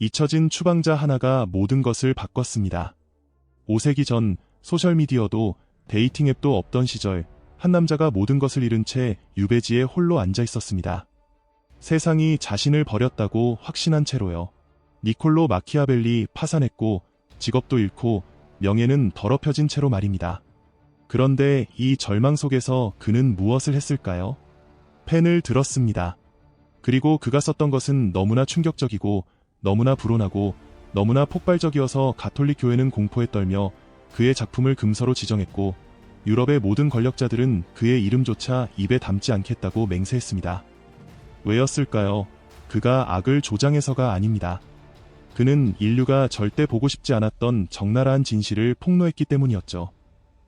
잊혀진 추방자 하나가 모든 것을 바꿨습니다. 5세기 전 소셜미디어도 데이팅 앱도 없던 시절 한 남자가 모든 것을 잃은 채 유배지에 홀로 앉아 있었습니다. 세상이 자신을 버렸다고 확신한 채로요. 니콜로 마키아벨리 파산했고 직업도 잃고 명예는 더럽혀진 채로 말입니다. 그런데 이 절망 속에서 그는 무엇을 했을까요? 펜을 들었습니다. 그리고 그가 썼던 것은 너무나 충격적이고 너무나 불온하고 너무나 폭발적이어서 가톨릭 교회는 공포에 떨며 그의 작품을 금서로 지정했고 유럽의 모든 권력자들은 그의 이름조차 입에 담지 않겠다고 맹세했습니다. 왜였을까요? 그가 악을 조장해서가 아닙니다. 그는 인류가 절대 보고 싶지 않았던 적나라한 진실을 폭로했기 때문이었죠.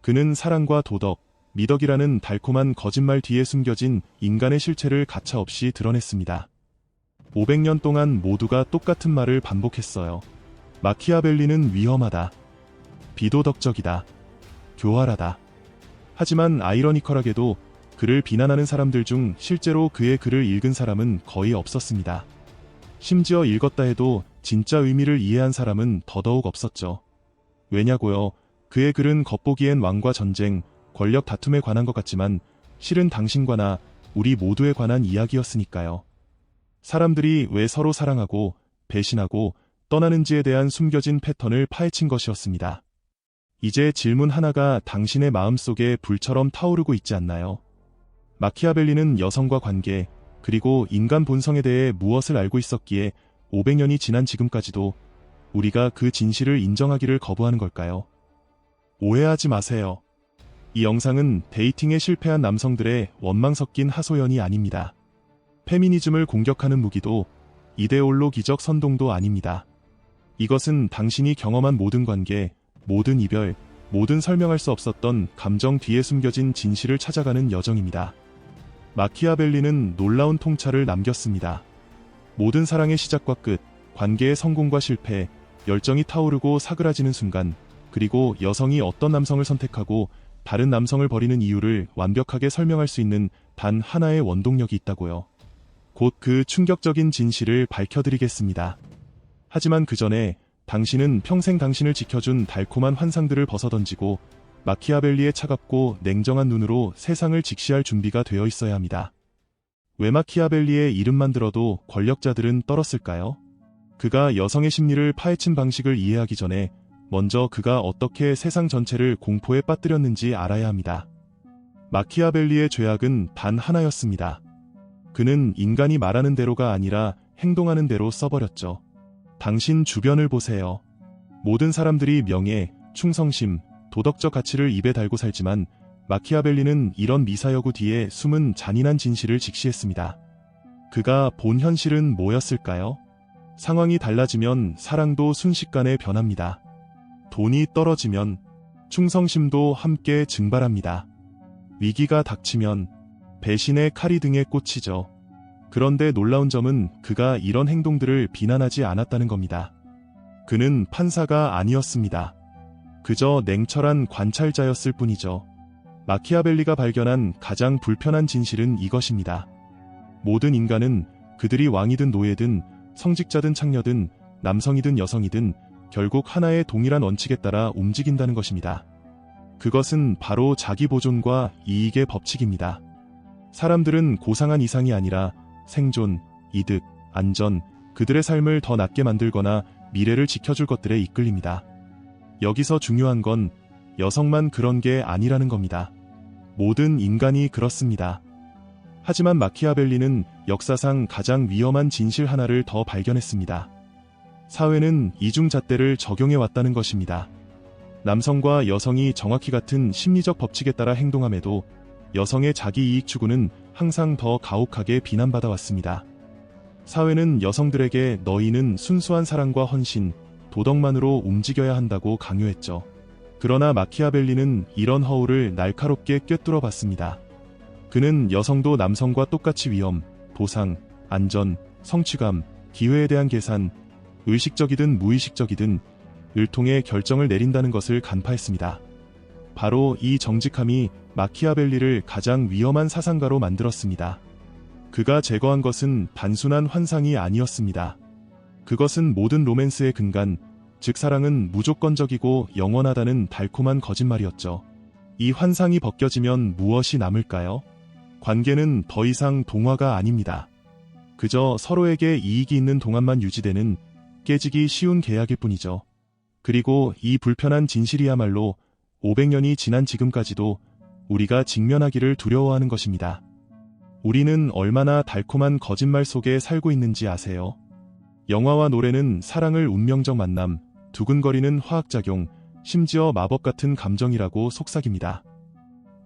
그는 사랑과 도덕, 미덕이라는 달콤한 거짓말 뒤에 숨겨진 인간의 실체를 가차없이 드러냈습니다. 500년 동안 모두가 똑같은 말을 반복했어요. 마키아벨리는 위험하다. 비도덕적이다. 교활하다. 하지만 아이러니컬하게도 그를 비난하는 사람들 중 실제로 그의 글을 읽은 사람은 거의 없었습니다. 심지어 읽었다 해도 진짜 의미를 이해한 사람은 더더욱 없었죠. 왜냐고요? 그의 글은 겉보기엔 왕과 전쟁, 권력 다툼에 관한 것 같지만 실은 당신과 나, 우리 모두에 관한 이야기였으니까요. 사람들이 왜 서로 사랑하고 배신하고 떠나는지에 대한 숨겨진 패턴을 파헤친 것이었습니다. 이제 질문 하나가 당신의 마음속에 불처럼 타오르고 있지 않나요? 마키아벨리는 여성과 관계, 그리고 인간 본성에 대해 무엇을 알고 있었기에 500년이 지난 지금까지도 우리가 그 진실을 인정하기를 거부하는 걸까요? 오해하지 마세요. 이 영상은 데이팅에 실패한 남성들의 원망 섞인 하소연이 아닙니다. 페미니즘을 공격하는 무기도 이데올로기적 선동도 아닙니다. 이것은 당신이 경험한 모든 관계, 모든 이별, 모든 설명할 수 없었던 감정 뒤에 숨겨진 진실을 찾아가는 여정입니다. 마키아벨리는 놀라운 통찰을 남겼습니다. 모든 사랑의 시작과 끝, 관계의 성공과 실패, 열정이 타오르고 사그라지는 순간, 그리고 여성이 어떤 남성을 선택하고 다른 남성을 버리는 이유를 완벽하게 설명할 수 있는 단 하나의 원동력이 있다고요. 곧 그 충격적인 진실을 밝혀드리겠습니다. 하지만 그 전에 당신은 평생 당신을 지켜준 달콤한 환상들을 벗어던지고 마키아벨리의 차갑고 냉정한 눈으로 세상을 직시할 준비가 되어 있어야 합니다. 왜 마키아벨리의 이름만 들어도 권력자들은 떨었을까요? 그가 여성의 심리를 파헤친 방식을 이해하기 전에 먼저 그가 어떻게 세상 전체를 공포에 빠뜨렸는지 알아야 합니다. 마키아벨리의 죄악은 단 하나였습니다. 그는 인간이 말하는 대로가 아니라 행동하는 대로 써버렸죠. 당신 주변을 보세요. 모든 사람들이 명예, 충성심, 도덕적 가치를 입에 달고 살지만 마키아벨리는 이런 미사여구 뒤에 숨은 잔인한 진실을 직시했습니다. 그가 본 현실은 뭐였을까요? 상황이 달라지면 사랑도 순식간에 변합니다. 돈이 떨어지면 충성심도 함께 증발합니다. 위기가 닥치면 배신의 칼이 등에 꽂히죠. 그런데 놀라운 점은 그가 이런 행동들을 비난하지 않았다는 겁니다. 그는 판사가 아니었습니다. 그저 냉철한 관찰자였을 뿐이죠. 마키아벨리가 발견한 가장 불편한 진실은 이것입니다. 모든 인간은 그들이 왕이든 노예든 성직자든 창녀든 남성이든 여성이든 결국 하나의 동일한 원칙에 따라 움직인다는 것입니다. 그것은 바로 자기 보존과 이익의 법칙입니다. 사람들은 고상한 이상이 아니라 생존, 이득, 안전, 그들의 삶을 더 낫게 만들거나 미래를 지켜줄 것들에 이끌립니다. 여기서 중요한 건 여성만 그런 게 아니라는 겁니다. 모든 인간이 그렇습니다. 하지만 마키아벨리는 역사상 가장 위험한 진실 하나를 더 발견했습니다. 사회는 이중잣대를 적용해왔다는 것입니다. 남성과 여성이 정확히 같은 심리적 법칙에 따라 행동함에도 여성의 자기 이익 추구는 항상 더 가혹하게 비난받아왔습니다. 사회는 여성들에게 너희는 순수한 사랑과 헌신, 도덕만으로 움직여야 한다고 강요했죠. 그러나 마키아벨리는 이런 허울을 날카롭게 꿰뚫어 봤습니다. 그는 여성도 남성과 똑같이 위험, 보상, 안전, 성취감, 기회에 대한 계산, 의식적이든 무의식적이든 을 통해 결정을 내린다는 것을 간파했습니다. 바로 이 정직함이 마키아벨리를 가장 위험한 사상가로 만들었습니다. 그가 제거한 것은 단순한 환상이 아니었습니다. 그것은 모든 로맨스의 근간, 즉 사랑은 무조건적이고 영원하다는 달콤한 거짓말이었죠. 이 환상이 벗겨지면 무엇이 남을까요? 관계는 더 이상 동화가 아닙니다. 그저 서로에게 이익이 있는 동안만 유지되는 깨지기 쉬운 계약일 뿐이죠. 그리고 이 불편한 진실이야말로 500년이 지난 지금까지도 우리가 직면하기를 두려워하는 것입니다. 우리는 얼마나 달콤한 거짓말 속에 살고 있는지 아세요? 영화와 노래는 사랑을 운명적 만남, 두근거리는 화학작용, 심지어 마법 같은 감정이라고 속삭입니다.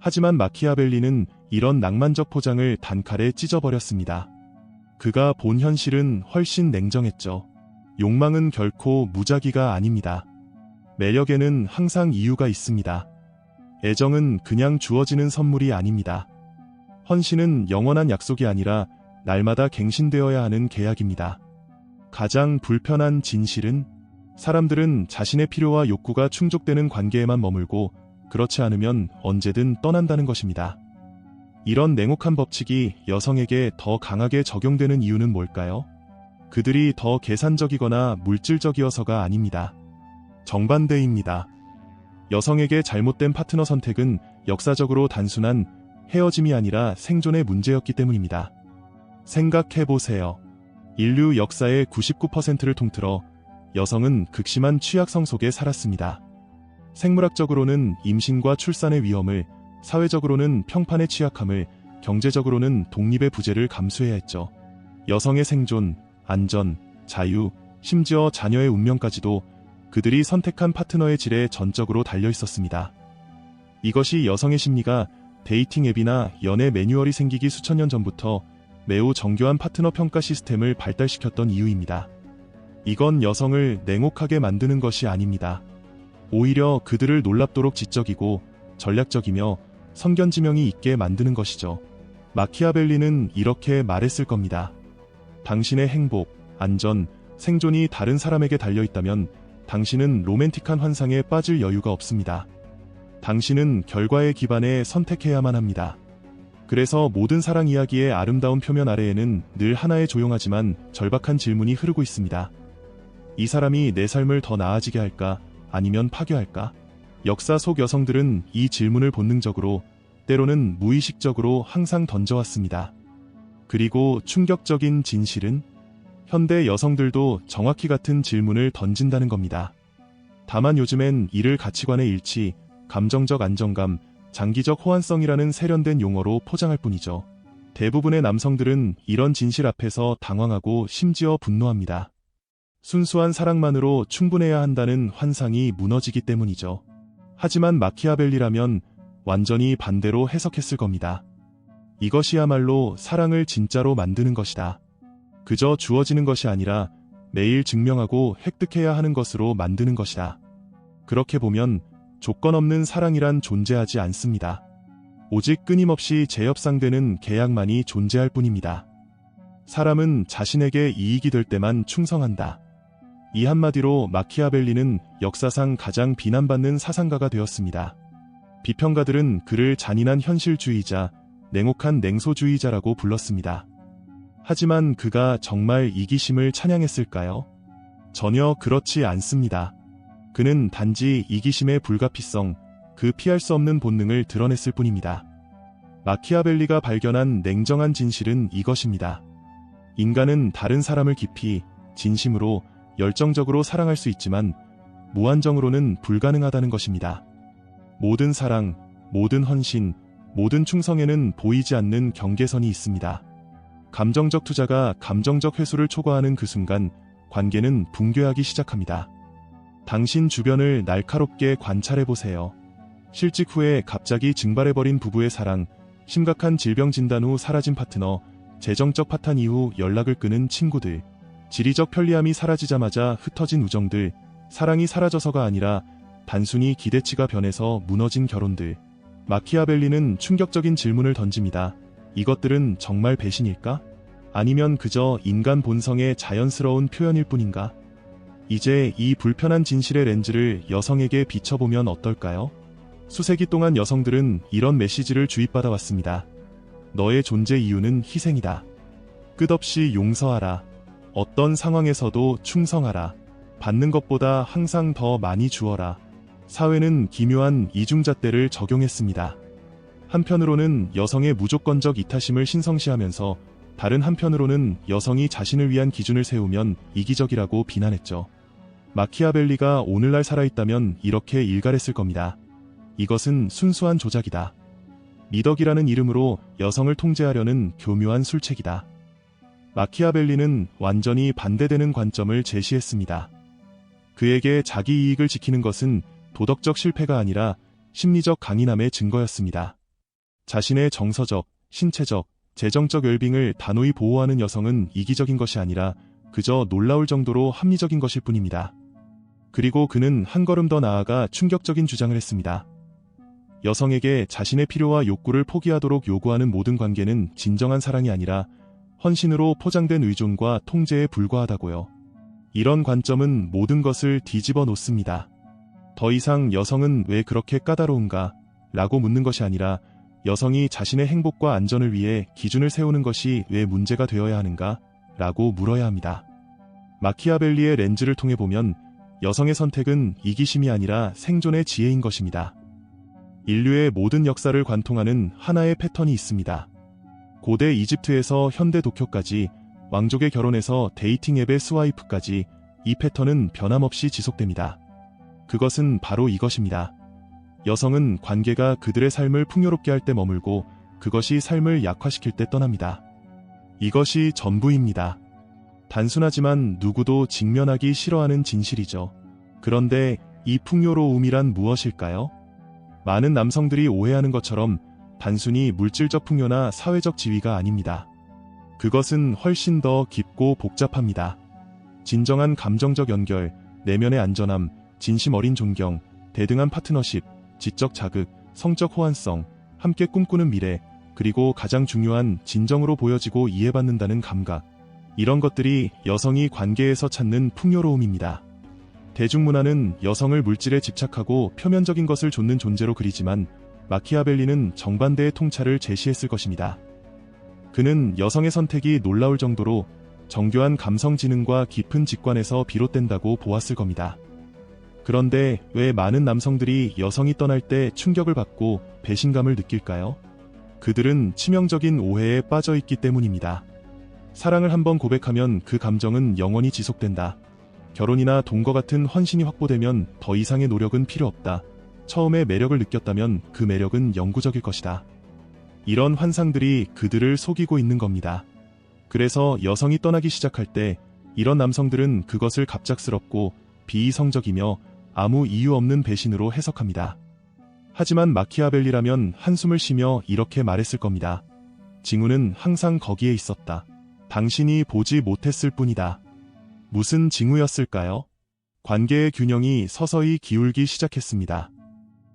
하지만 마키아벨리는 이런 낭만적 포장을 단칼에 찢어버렸습니다. 그가 본 현실은 훨씬 냉정했죠. 욕망은 결코 무작위가 아닙니다. 매력에는 항상 이유가 있습니다. 애정은 그냥 주어지는 선물이 아닙니다. 헌신은 영원한 약속이 아니라 날마다 갱신되어야 하는 계약입니다. 가장 불편한 진실은 사람들은 자신의 필요와 욕구가 충족되는 관계에만 머물고 그렇지 않으면 언제든 떠난다는 것입니다. 이런 냉혹한 법칙이 여성에게 더 강하게 적용되는 이유는 뭘까요? 그들이 더 계산적이거나 물질적이어서가 아닙니다. 정반대입니다. 여성에게 잘못된 파트너 선택은 역사적으로 단순한 헤어짐이 아니라 생존의 문제였기 때문입니다. 생각해보세요. 인류 역사의 99%를 통틀어 여성은 극심한 취약성 속에 살았습니다. 생물학적으로는 임신과 출산의 위험을, 사회적으로는 평판의 취약함을, 경제적으로는 독립의 부재를 감수해야 했죠. 여성의 생존, 안전, 자유, 심지어 자녀의 운명까지도 그들이 선택한 파트너의 질에 전적으로 달려 있었습니다. 이것이 여성의 심리가 데이팅 앱이나 연애 매뉴얼이 생기기 수천 년 전부터 매우 정교한 파트너 평가 시스템을 발달시켰던 이유입니다. 이건 여성을 냉혹하게 만드는 것이 아닙니다. 오히려 그들을 놀랍도록 지적이고 전략적이며 선견지명이 있게 만드는 것이죠. 마키아벨리는 이렇게 말했을 겁니다. 당신의 행복, 안전, 생존이 다른 사람에게 달려있다면 당신은 로맨틱한 환상에 빠질 여유가 없습니다. 당신은 결과에 기반해 선택해야만 합니다. 그래서 모든 사랑 이야기의 아름다운 표면 아래에는 늘 하나의 조용하지만 절박한 질문이 흐르고 있습니다. 이 사람이 내 삶을 더 나아지게 할까? 아니면 파괴할까? 역사 속 여성들은 이 질문을 본능적으로, 때로는 무의식적으로 항상 던져왔습니다. 그리고 충격적인 진실은 현대 여성들도 정확히 같은 질문을 던진다는 겁니다. 다만 요즘엔 이를 가치관의 일치, 감정적 안정감, 장기적 호환성이라는 세련된 용어로 포장할 뿐이죠. 대부분의 남성들은 이런 진실 앞에서 당황하고 심지어 분노합니다. 순수한 사랑만으로 충분해야 한다는 환상이 무너지기 때문이죠. 하지만 마키아벨리라면 완전히 반대로 해석했을 겁니다. 이것이야말로 사랑을 진짜로 만드는 것이다. 그저 주어지는 것이 아니라 매일 증명하고 획득해야 하는 것으로 만드는 것이다. 그렇게 보면 조건 없는 사랑이란 존재하지 않습니다. 오직 끊임없이 재협상되는 계약만이 존재할 뿐입니다. 사람은 자신에게 이익이 될 때만 충성한다. 이 한마디로 마키아벨리는 역사상 가장 비난받는 사상가가 되었습니다. 비평가들은 그를 잔인한 현실주의자, 냉혹한 냉소주의자라고 불렀습니다. 하지만 그가 정말 이기심을 찬양했을까요? 전혀 그렇지 않습니다. 그는 단지 이기심의 불가피성, 그 피할 수 없는 본능을 드러냈을 뿐입니다. 마키아벨리가 발견한 냉정한 진실은 이것입니다. 인간은 다른 사람을 깊이, 진심으로, 열정적으로 사랑할 수 있지만 무한정으로는 불가능하다는 것입니다. 모든 사랑, 모든 헌신, 모든 충성에는 보이지 않는 경계선이 있습니다. 감정적 투자가 감정적 회수를 초과하는 그 순간 관계는 붕괴하기 시작합니다. 당신 주변을 날카롭게 관찰해보세요. 실직 후에 갑자기 증발해버린 부부의 사랑, 심각한 질병 진단 후 사라진 파트너, 재정적 파탄 이후 연락을 끊은 친구들, 지리적 편리함이 사라지자마자 흩어진 우정들, 사랑이 사라져서가 아니라 단순히 기대치가 변해서 무너진 결혼들. 마키아벨리는 충격적인 질문을 던집니다. 이것들은 정말 배신일까? 아니면 그저 인간 본성의 자연스러운 표현일 뿐인가? 이제 이 불편한 진실의 렌즈를 여성에게 비춰보면 어떨까요? 수세기 동안 여성들은 이런 메시지를 주입받아 왔습니다. 너의 존재 이유는 희생이다. 끝없이 용서하라. 어떤 상황에서도 충성하라. 받는 것보다 항상 더 많이 주어라. 사회는 기묘한 이중잣대를 적용했습니다. 한편으로는 여성의 무조건적 이타심을 신성시하면서 다른 한편으로는 여성이 자신을 위한 기준을 세우면 이기적이라고 비난했죠. 마키아벨리가 오늘날 살아있다면 이렇게 일갈했을 겁니다. 이것은 순수한 조작이다. 미덕이라는 이름으로 여성을 통제하려는 교묘한 술책이다. 마키아벨리는 완전히 반대되는 관점을 제시했습니다. 그에게 자기 이익을 지키는 것은 도덕적 실패가 아니라 심리적 강인함의 증거였습니다. 자신의 정서적, 신체적, 재정적 웰빙을 단호히 보호하는 여성은 이기적인 것이 아니라 그저 놀라울 정도로 합리적인 것일 뿐입니다. 그리고 그는 한 걸음 더 나아가 충격적인 주장을 했습니다. 여성에게 자신의 필요와 욕구를 포기하도록 요구하는 모든 관계는 진정한 사랑이 아니라 헌신으로 포장된 의존과 통제에 불과하다고요. 이런 관점은 모든 것을 뒤집어 놓습니다. 더 이상 여성은 왜 그렇게 까다로운가? 라고 묻는 것이 아니라 여성이 자신의 행복과 안전을 위해 기준을 세우는 것이 왜 문제가 되어야 하는가? 라고 물어야 합니다. 마키아벨리의 렌즈를 통해 보면 여성의 선택은 이기심이 아니라 생존의 지혜인 것입니다. 인류의 모든 역사를 관통하는 하나의 패턴이 있습니다. 고대 이집트에서 현대 도쿄까지, 왕족의 결혼에서 데이팅 앱의 스와이프까지 이 패턴은 변함없이 지속됩니다. 그것은 바로 이것입니다. 여성은 관계가 그들의 삶을 풍요롭게 할 때 머물고 그것이 삶을 약화시킬 때 떠납니다. 이것이 전부입니다. 단순하지만 누구도 직면하기 싫어하는 진실이죠. 그런데 이 풍요로움이란 무엇일까요? 많은 남성들이 오해하는 것처럼 단순히 물질적 풍요나 사회적 지위가 아닙니다. 그것은 훨씬 더 깊고 복잡합니다. 진정한 감정적 연결, 내면의 안전함, 진심 어린 존경, 대등한 파트너십, 지적 자극, 성적 호환성, 함께 꿈꾸는 미래, 그리고 가장 중요한 진정으로 보여지고 이해받는다는 감각. 이런 것들이 여성이 관계에서 찾는 풍요로움입니다. 대중문화는 여성을 물질에 집착하고 표면적인 것을 좇는 존재로 그리지만 마키아벨리는 정반대의 통찰을 제시했을 것입니다. 그는 여성의 선택이 놀라울 정도로 정교한 감성 지능과 깊은 직관에서 비롯된다고 보았을 겁니다. 그런데 왜 많은 남성들이 여성이 떠날 때 충격을 받고 배신감을 느낄까요? 그들은 치명적인 오해에 빠져 있기 때문입니다. 사랑을 한번 고백하면 그 감정은 영원히 지속된다. 결혼이나 돈과 같은 헌신이 확보되면 더 이상의 노력은 필요 없다. 처음에 매력을 느꼈다면 그 매력은 영구적일 것이다. 이런 환상들이 그들을 속이고 있는 겁니다. 그래서 여성이 떠나기 시작할 때 이런 남성들은 그것을 갑작스럽고 비이성적이며 아무 이유 없는 배신으로 해석합니다. 하지만 마키아벨리라면 한숨을 쉬며 이렇게 말했을 겁니다. 징후는 항상 거기에 있었다. 당신이 보지 못했을 뿐이다. 무슨 징후였을까요? 관계의 균형이 서서히 기울기 시작했습니다.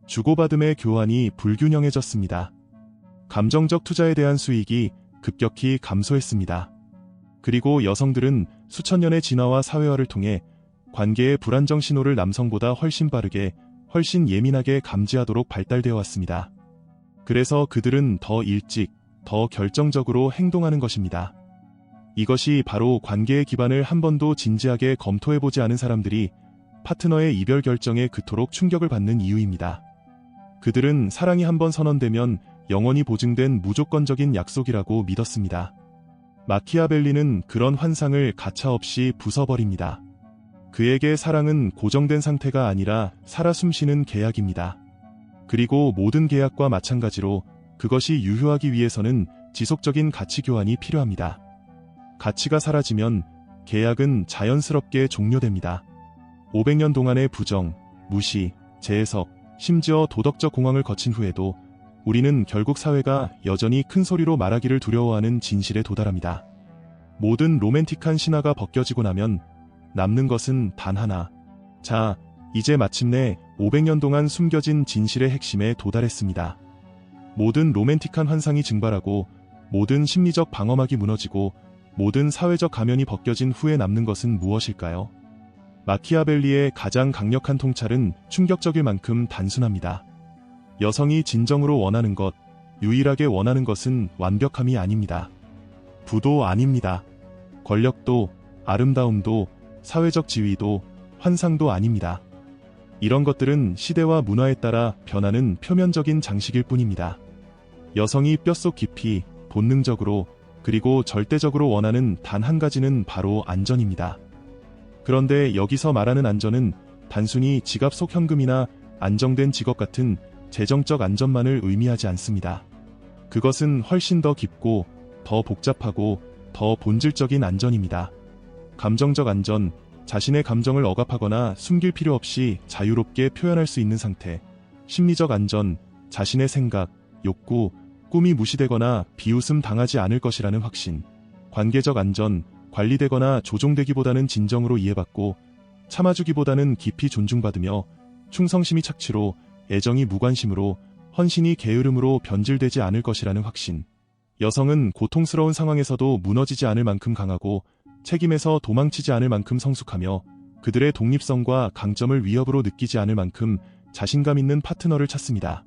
주고받음의 교환이 불균형해졌습니다. 감정적 투자에 대한 수익이 급격히 감소했습니다. 그리고 여성들은 수천 년의 진화와 사회화를 통해 관계의 불안정 신호를 남성보다 훨씬 빠르게, 훨씬 예민하게 감지하도록 발달되어 왔습니다. 그래서 그들은 더 일찍, 더 결정적으로 행동하는 것입니다. 이것이 바로 관계의 기반을 한 번도 진지하게 검토해보지 않은 사람들이 파트너의 이별 결정에 그토록 충격을 받는 이유입니다. 그들은 사랑이 한번 선언되면 영원히 보증된 무조건적인 약속이라고 믿었습니다. 마키아벨리는 그런 환상을 가차없이 부숴버립니다. 그에게 사랑은 고정된 상태가 아니라 살아 숨쉬는 계약입니다. 그리고 모든 계약과 마찬가지로 그것이 유효하기 위해서는 지속적인 가치 교환이 필요합니다. 가치가 사라지면 계약은 자연스럽게 종료됩니다. 500년 동안의 부정, 무시, 재해석, 심지어 도덕적 공황을 거친 후에도 우리는 결국 사회가 여전히 큰 소리로 말하기를 두려워하는 진실에 도달합니다. 모든 로맨틱한 신화가 벗겨지고 나면 남는 것은 단 하나. 자, 이제 마침내 500년 동안 숨겨진 진실의 핵심에 도달했습니다. 모든 로맨틱한 환상이 증발하고 모든 심리적 방어막이 무너지고 모든 사회적 가면이 벗겨진 후에 남는 것은 무엇일까요? 마키아벨리의 가장 강력한 통찰은 충격적일 만큼 단순합니다. 여성이 진정으로 원하는 것, 유일하게 원하는 것은 완벽함이 아닙니다. 부도 아닙니다. 권력도 아름다움도, 사회적 지위도, 환상도 아닙니다. 이런 것들은 시대와 문화에 따라 변하는 표면적인 장식일 뿐입니다. 여성이 뼛속 깊이, 본능적으로, 그리고 절대적으로 원하는 단 한 가지는 바로 안전입니다. 그런데 여기서 말하는 안전은 단순히 지갑 속 현금이나 안정된 직업 같은 재정적 안전만을 의미하지 않습니다. 그것은 훨씬 더 깊고, 더 복잡하고, 더 본질적인 안전입니다. 감정적 안전, 자신의 감정을 억압하거나 숨길 필요 없이 자유롭게 표현할 수 있는 상태. 심리적 안전, 자신의 생각, 욕구, 꿈이 무시되거나 비웃음 당하지 않을 것이라는 확신. 관계적 안전, 관리되거나 조종되기보다는 진정으로 이해받고 참아주기보다는 깊이 존중받으며 충성심이 착취로, 애정이 무관심으로, 헌신이 게으름으로 변질되지 않을 것이라는 확신. 여성은 고통스러운 상황에서도 무너지지 않을 만큼 강하고 책임에서 도망치지 않을 만큼 성숙하며 그들의 독립성과 강점을 위협으로 느끼지 않을 만큼 자신감 있는 파트너를 찾습니다.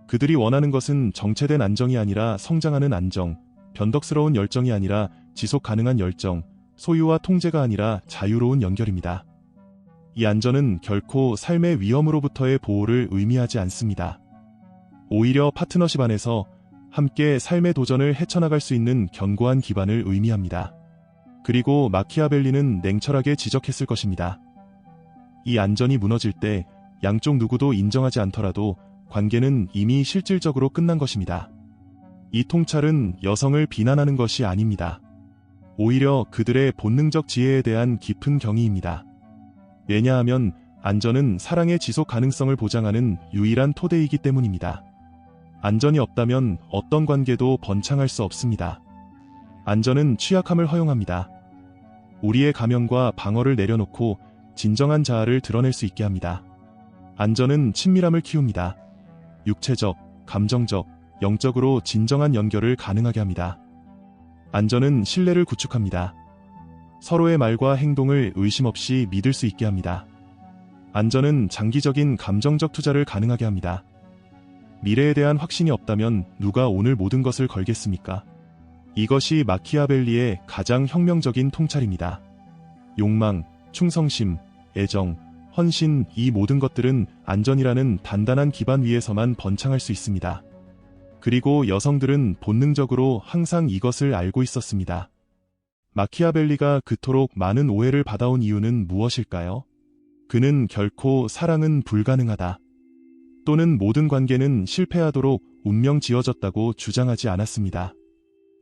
그들이 원하는 것은 정체된 안정이 아니라 성장하는 안정, 변덕스러운 열정이 아니라 지속 가능한 열정, 소유와 통제가 아니라 자유로운 연결입니다. 이 안전은 결코 삶의 위험으로부터의 보호를 의미하지 않습니다. 오히려 파트너십 안에서 함께 삶의 도전을 헤쳐나갈 수 있는 견고한 기반을 의미합니다. 그리고 마키아벨리는 냉철하게 지적했을 것입니다. 이 안전이 무너질 때 양쪽 누구도 인정하지 않더라도 관계는 이미 실질적으로 끝난 것입니다. 이 통찰은 여성을 비난하는 것이 아닙니다. 오히려 그들의 본능적 지혜에 대한 깊은 경의입니다. 왜냐하면 안전은 사랑의 지속 가능성을 보장하는 유일한 토대이기 때문입니다. 안전이 없다면 어떤 관계도 번창할 수 없습니다. 안전은 취약함을 허용합니다. 우리의 가면과 방어를 내려놓고 진정한 자아를 드러낼 수 있게 합니다. 안전은 친밀함을 키웁니다. 육체적, 감정적, 영적으로 진정한 연결을 가능하게 합니다. 안전은 신뢰를 구축합니다. 서로의 말과 행동을 의심 없이 믿을 수 있게 합니다. 안전은 장기적인 감정적 투자를 가능하게 합니다. 미래에 대한 확신이 없다면 누가 오늘 모든 것을 걸겠습니까? 이것이 마키아벨리의 가장 혁명적인 통찰입니다. 욕망, 충성심, 애정, 헌신, 이 모든 것들은 안전이라는 단단한 기반 위에서만 번창할 수 있습니다. 그리고 여성들은 본능적으로 항상 이것을 알고 있었습니다. 마키아벨리가 그토록 많은 오해를 받아온 이유는 무엇일까요? 그는 결코 사랑은 불가능하다, 또는 모든 관계는 실패하도록 운명 지어졌다고 주장하지 않았습니다.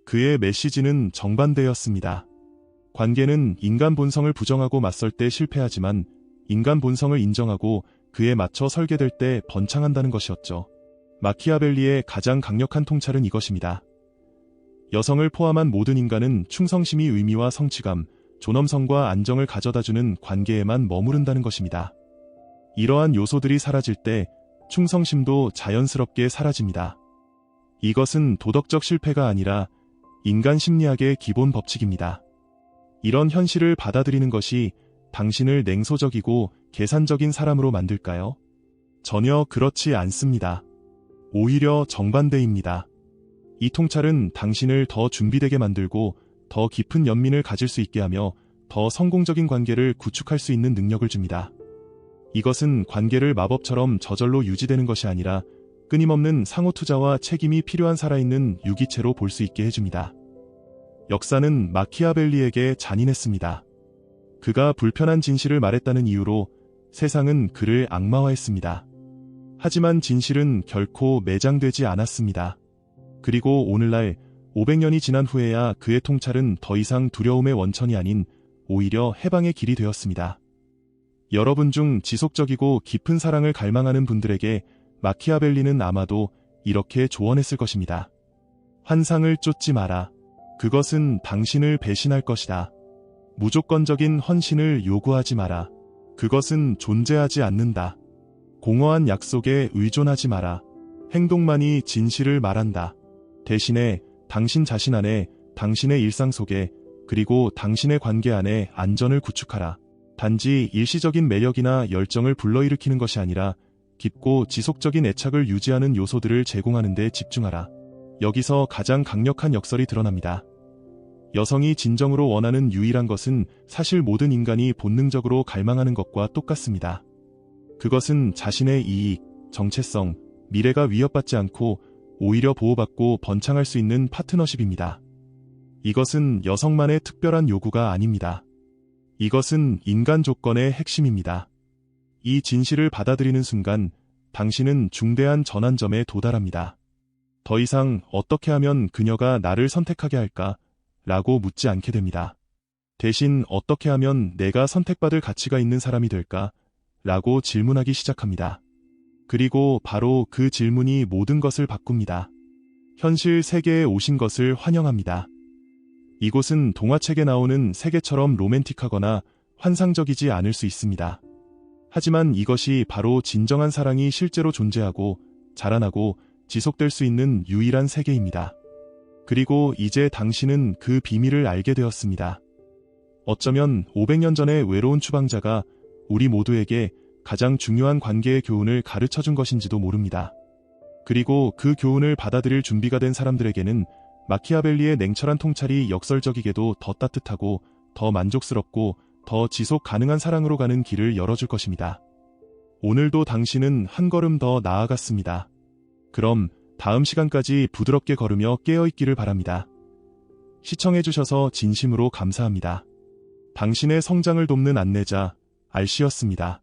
그의 메시지는 정반대였습니다. 관계는 인간 본성을 부정하고 맞설 때 실패하지만 인간 본성을 인정하고 그에 맞춰 설계될 때 번창한다는 것이었죠. 마키아벨리의 가장 강력한 통찰은 이것입니다. 여성을 포함한 모든 인간은 충성심이 의미와 성취감, 존엄성과 안정을 가져다주는 관계에만 머무른다는 것입니다. 이러한 요소들이 사라질 때 충성심도 자연스럽게 사라집니다. 이것은 도덕적 실패가 아니라 인간 심리학의 기본 법칙입니다. 이런 현실을 받아들이는 것이 당신을 냉소적이고 계산적인 사람으로 만들까요? 전혀 그렇지 않습니다. 오히려 정반대입니다. 이 통찰은 당신을 더 준비되게 만들고 더 깊은 연민을 가질 수 있게 하며 더 성공적인 관계를 구축할 수 있는 능력을 줍니다. 이것은 관계를 마법처럼 저절로 유지되는 것이 아니라 끊임없는 상호투자와 책임이 필요한 살아있는 유기체로 볼 수 있게 해줍니다. 역사는 마키아벨리에게 잔인했습니다. 그가 불편한 진실을 말했다는 이유로 세상은 그를 악마화했습니다. 하지만 진실은 결코 매장되지 않았습니다. 그리고 오늘날 500년이 지난 후에야 그의 통찰은 더 이상 두려움의 원천이 아닌 오히려 해방의 길이 되었습니다. 여러분 중 지속적이고 깊은 사랑을 갈망하는 분들에게 마키아벨리는 아마도 이렇게 조언했을 것입니다. 환상을 쫓지 마라. 그것은 당신을 배신할 것이다. 무조건적인 헌신을 요구하지 마라. 그것은 존재하지 않는다. 공허한 약속에 의존하지 마라. 행동만이 진실을 말한다. 대신에 당신 자신 안에, 당신의 일상 속에, 그리고 당신의 관계 안에 안전을 구축하라. 단지 일시적인 매력이나 열정을 불러일으키는 것이 아니라 깊고 지속적인 애착을 유지하는 요소들을 제공하는 데 집중하라. 여기서 가장 강력한 역설이 드러납니다. 여성이 진정으로 원하는 유일한 것은 사실 모든 인간이 본능적으로 갈망하는 것과 똑같습니다. 그것은 자신의 이익, 정체성, 미래가 위협받지 않고 오히려 보호받고 번창할 수 있는 파트너십입니다. 이것은 여성만의 특별한 요구가 아닙니다. 이것은 인간 조건의 핵심입니다. 이 진실을 받아들이는 순간 당신은 중대한 전환점에 도달합니다. 더 이상 어떻게 하면 그녀가 나를 선택하게 할까? 라고 묻지 않게 됩니다. 대신 어떻게 하면 내가 선택받을 가치가 있는 사람이 될까? 라고 질문하기 시작합니다. 그리고 바로 그 질문이 모든 것을 바꿉니다. 현실 세계에 오신 것을 환영합니다. 이곳은 동화책에 나오는 세계처럼 로맨틱하거나 환상적이지 않을 수 있습니다. 하지만 이것이 바로 진정한 사랑이 실제로 존재하고 자라나고 지속될 수 있는 유일한 세계입니다. 그리고 이제 당신은 그 비밀을 알게 되었습니다. 어쩌면 500년 전의 외로운 추방자가 우리 모두에게 가장 중요한 관계의 교훈을 가르쳐준 것인지도 모릅니다. 그리고 그 교훈을 받아들일 준비가 된 사람들에게는 마키아벨리의 냉철한 통찰이 역설적이게도 더 따뜻하고 더 만족스럽고 더 지속 가능한 사랑으로 가는 길을 열어줄 것입니다. 오늘도 당신은 한 걸음 더 나아갔습니다. 그럼 다음 시간까지 부드럽게 걸으며 깨어있기를 바랍니다. 시청해주셔서 진심으로 감사합니다. 당신의 성장을 돕는 안내자, 알씨였습니다.